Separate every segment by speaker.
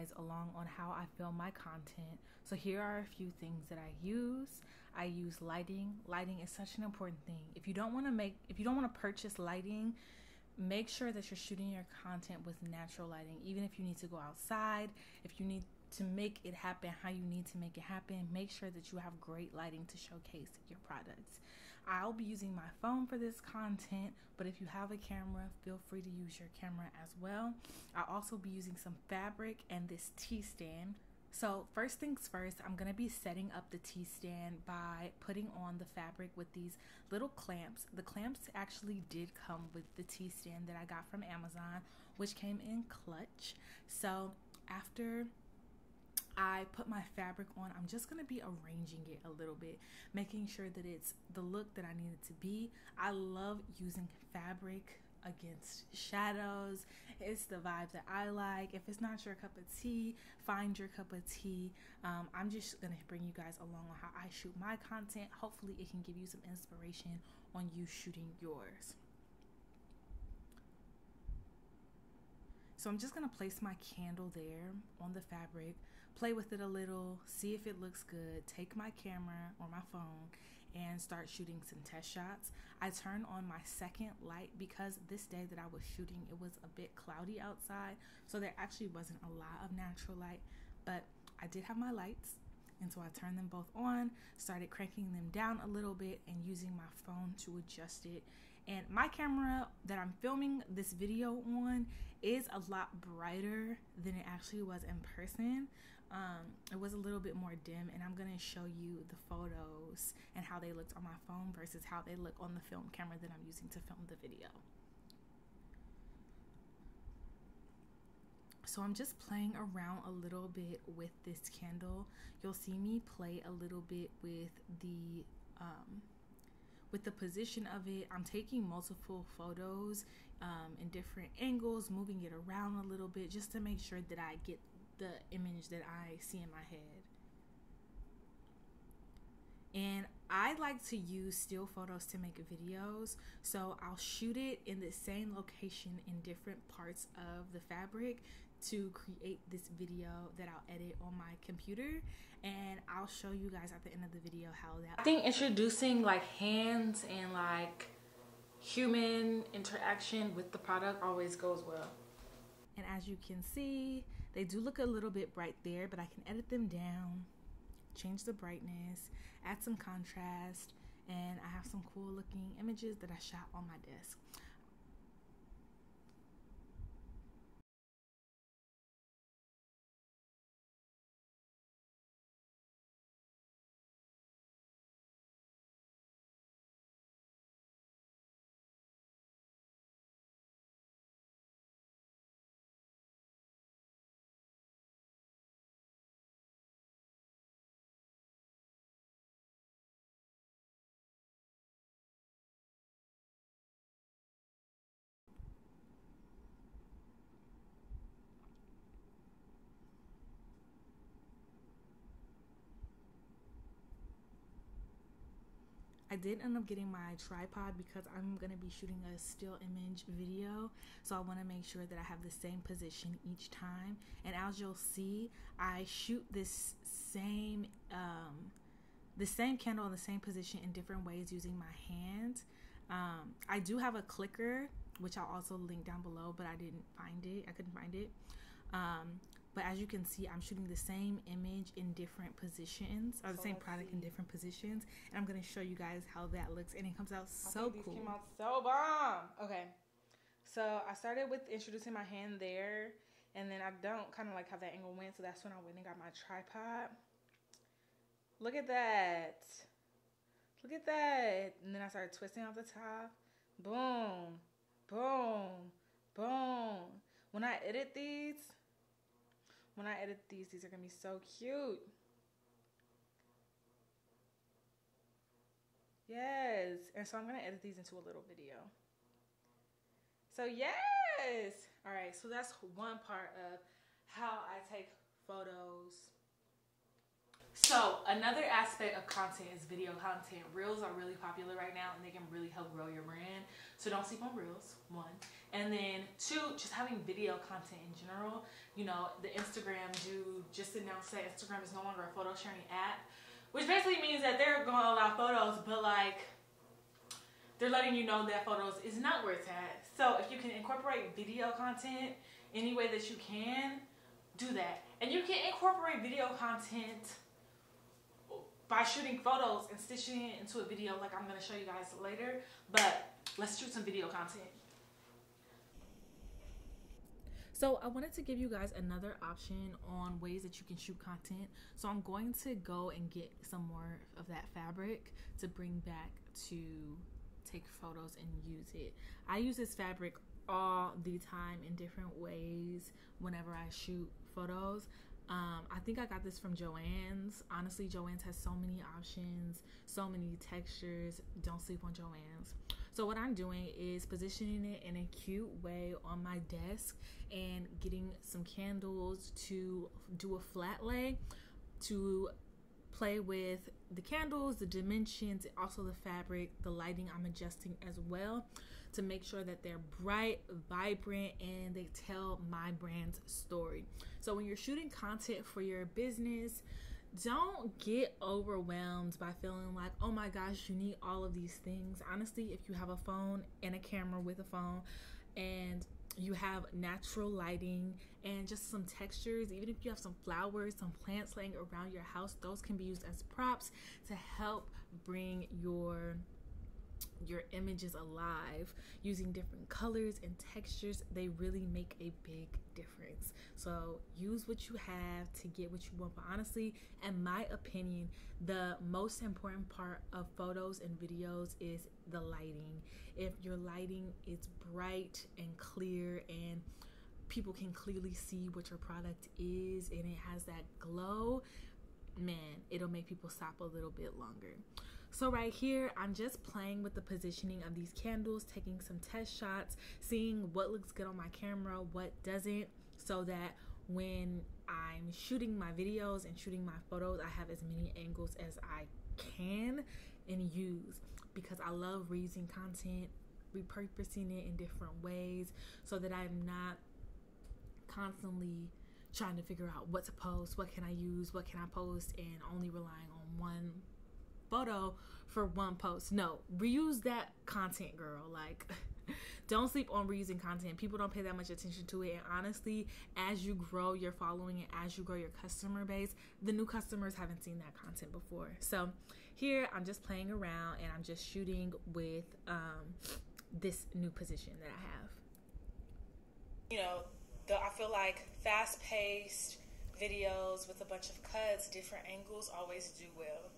Speaker 1: guys along on how I film my content. So here are a few things that I use. I use lighting. Lighting is such an important thing. If you don't want to purchase lighting, make sure that you're shooting your content with natural lighting. Even if you need to go outside, if you need to make it happen how you need to make it happen, make sure that you have great lighting to showcase your products. I'll be using my phone for this content, but if you have a camera, feel free to use your camera as well. I'll also be using some fabric and this T-stand. So first things first, I'm going to be setting up the T-stand by putting on the fabric with these little clamps. The clamps actually did come with the T-stand that I got from Amazon, which came in clutch. So after I put my fabric on, I'm just going to be arranging it a little bit, making sure that it's the look that I need it to be. I love using fabric against shadows. It's the vibe that I like. If it's not your cup of tea, find your cup of tea. I'm just gonna bring you guys along on how I shoot my content. Hopefully it can give you some inspiration on you shooting yours. So I'm just gonna place my candle there on the fabric, play with it a little, see if it looks good, take my camera or my phone and start shooting some test shots. I turned on my second light because this day that I was shooting, it was a bit cloudy outside, so there actually wasn't a lot of natural light, but I did have my lights, and so I turned them both on, started cranking them down a little bit and using my phone to adjust it. And my camera that I'm filming this video on is a lot brighter than it actually was in person. It was a little bit more dim, and I'm gonna show you the photos and how they looked on my phone versus how they look on the film camera that I'm using to film the video. So I'm just playing around a little bit with this candle. You'll see me play a little bit with the position of it. I'm taking multiple photos in different angles, moving it around a little bit just to make sure that I get the image that I see in my head. And I like to use still photos to make videos, so I'll shoot it in the same location in different parts of the fabric to create this video that I'll edit on my computer, and I'll show you guys at the end of the video how that. I think introducing like hands and like human interaction with the product always goes well. And as you can see, they do look a little bit bright there, but I can edit them down, change the brightness, add some contrast, and I have some cool looking images that I shot on my desk. I did end up getting my tripod because I'm going to be shooting a still image video, so I want to make sure that I have the same position each time. And as you'll see, I shoot this same candle in the same position in different ways using my hand. I do have a clicker, which I'll also link down below, but I couldn't find it. But as you can see, I'm shooting the same image in different positions, or the same product in different positions. And I'm going to show you guys how that looks. And it comes out so cool. These came out so bomb. Okay. So I started with introducing my hand there. And then I don't kind of like how that angle went. So that's when I went and got my tripod. Look at that. Look at that. And then I started twisting off the top. Boom. Boom. Boom. When I edit these are gonna be so cute. Yes. And so I'm gonna edit these into a little video. So yes. All right, so that's one part of how I take photos. So another aspect of content is video content. Reels are really popular right now, and they can really help grow your brand. So don't sleep on Reels, one. And then two, just having video content in general. You know, the Instagram dude just announced that Instagram is no longer a photo sharing app, which basically means that they're going to allow photos, but like they're letting you know that photos is not where it's at. So if you can incorporate video content any way that you can, do that. And you can incorporate video content by shooting photos and stitching it into a video like I'm going to show you guys later. But let's shoot some video content. So I wanted to give you guys another option on ways that you can shoot content. So I'm going to go and get some more of that fabric to bring back to take photos and use it. I use this fabric all the time in different ways whenever I shoot photos. I think I got this from Joann's. Honestly, Joann's has so many options, so many textures. Don't sleep on Joann's. So what I'm doing is positioning it in a cute way on my desk and getting some candles to do a flat lay to play with the candles, the dimensions, also the fabric, the lighting I'm adjusting as well to make sure that they're bright, vibrant, and they tell my brand's story. So when you're shooting content for your business, don't get overwhelmed by feeling like, oh my gosh, you need all of these things. Honestly, if you have a phone and a camera with a phone and you have natural lighting and just some textures, even if you have some flowers, some plants laying around your house, those can be used as props to help bring your images alive. Using different colors and textures, they really make a big difference. So use what you have to get what you want. But honestly, in my opinion, the most important part of photos and videos is the lighting. If your lighting is bright and clear and people can clearly see what your product is and it has that glow, man, it'll make people stop a little bit longer. So right here, I'm just playing with the positioning of these candles, taking some test shots, seeing what looks good on my camera, what doesn't, so that when I'm shooting my videos and shooting my photos, I have as many angles as I can and use, because I love reusing content, repurposing it in different ways so that I'm not constantly trying to figure out what to post, what can I use, what can I post, and only relying on one photo for one post. No, reuse that content, girl. Like, don't sleep on reusing content. People don't pay that much attention to it. And honestly, as you grow your following and as you grow your customer base, the new customers haven't seen that content before. So here I'm just playing around and I'm just shooting with this new position that I have. You know, I feel like fast-paced videos with a bunch of cuts, different angles always do well.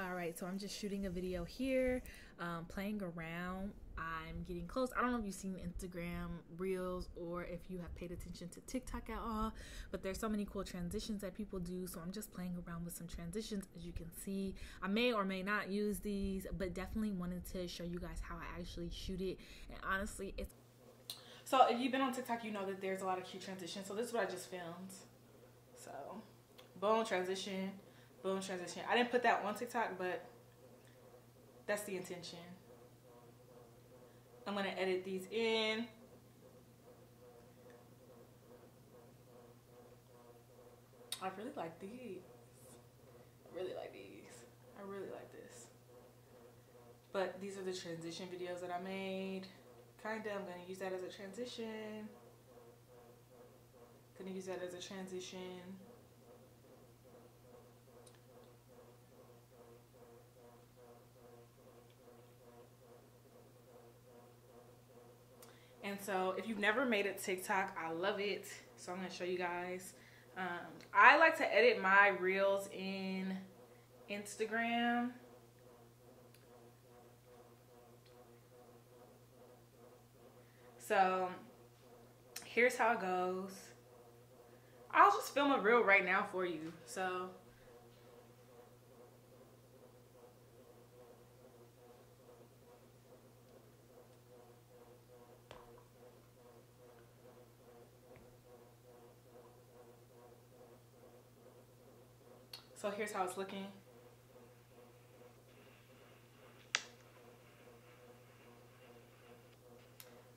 Speaker 1: Alright, so I'm just shooting a video here, playing around. I'm getting close. I don't know if you've seen Instagram Reels or if you have paid attention to TikTok at all, but there's so many cool transitions that people do, so I'm just playing around with some transitions. As you can see, I may or may not use these, but definitely wanted to show you guys how I actually shoot it. And honestly, it's... So if you've been on TikTok, you know that there's a lot of cute transitions. So this is what I just filmed. So, boom, transition. Boom, transition. I didn't put that on TikTok, but that's the intention. I'm going to edit these in. I really like these. I really like these. I really like this. But these are the transition videos that I made. Kinda, I'm going to use that as a transition. Going to use that as a transition. And so if you've never made a TikTok, I love it. So I'm going to show you guys. I like to edit my reels in Instagram. So here's how it goes. I'll just film a reel right now for you. So So here's how it's looking.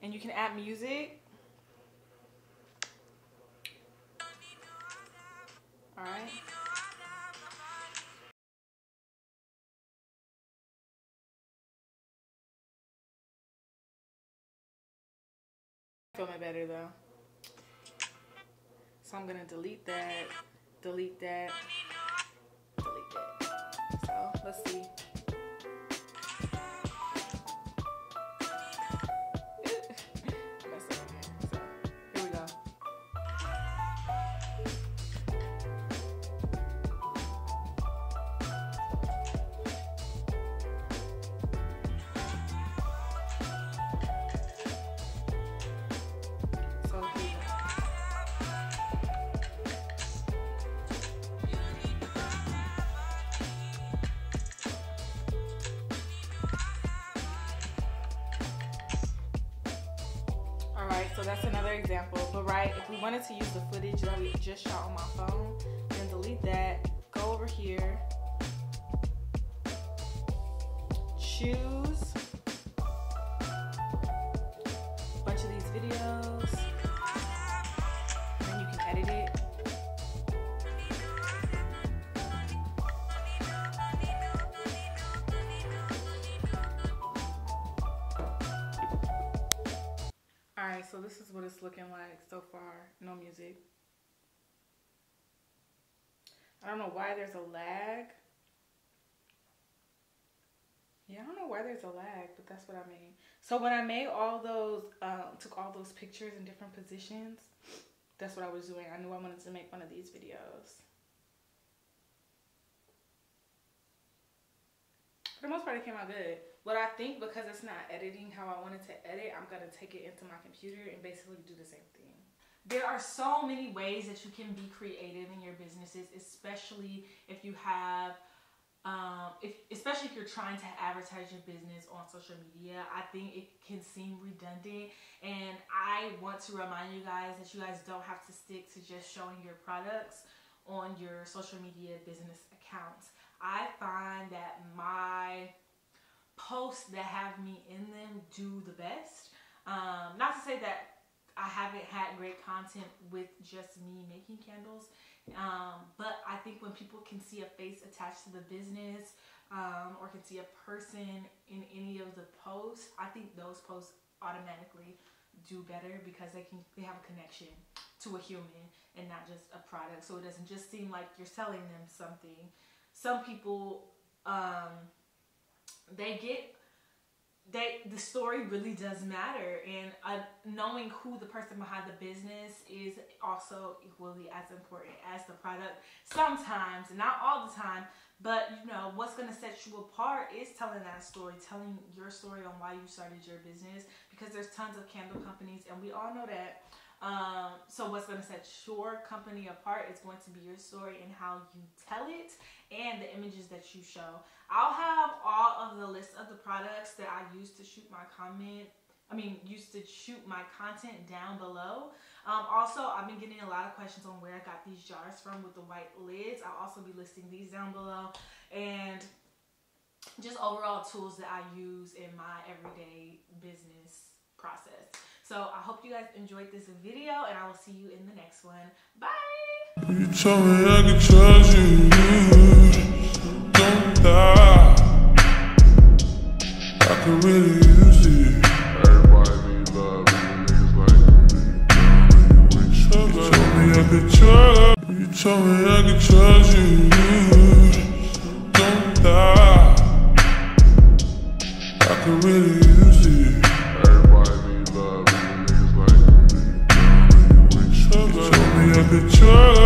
Speaker 1: And you can add music. All right. Feeling better though. So I'm gonna delete that, delete that, delete that. So let's see. So that's another example. But right, if we wanted to use the footage that we just shot on my phone, then delete that, go over here, choose a bunch of these videos, and then you can edit it. Alright, so this is what it's looking like so far. No music. I don't know why there's a lag. Yeah, I don't know why there's a lag, but that's what I mean. So when I made all those, took all those pictures in different positions, that's what I was doing. I knew I wanted to make one of these videos. For the most part, it came out good. But I think because it's not editing how I wanted to edit, I'm going to take it into my computer and basically do the same thing. There are so many ways that you can be creative in your businesses, especially if you have, especially if you're trying to advertise your business on social media. I think it can seem redundant, and I want to remind you guys that you guys don't have to stick to just showing your products on your social media business accounts. I find that my posts that have me in them do the best. Not to say that I haven't had great content with just me making candles, but I think when people can see a face attached to the business, or can see a person in any of the posts, I think those posts automatically do better because they have a connection to a human and not just a product. So it doesn't just seem like you're selling them something. Some people, the story really does matter, and knowing who the person behind the business is also equally as important as the product. Sometimes, not all the time, but you know what's going to set you apart is telling that story, telling your story on why you started your business, because there's tons of candle companies and we all know that. So what's going to set your company apart is going to be your story and how you tell it and the images that you show. I'll have all of the list of the products that I used to shoot my content down below. Also, I've been getting a lot of questions on where I got these jars from with the white lids. I'll also be listing these down below, and just overall tools that I use in my everyday business process. So I hope you guys enjoyed this video, and I will see you in the next one. Bye! You told me I could trust you, don't die. I could really use it. Everybody need love, niggas like me. You told me I could trust. You told me I could trust you, don't die. I could really use it. Everybody need love, niggas like me. You told me I could trust.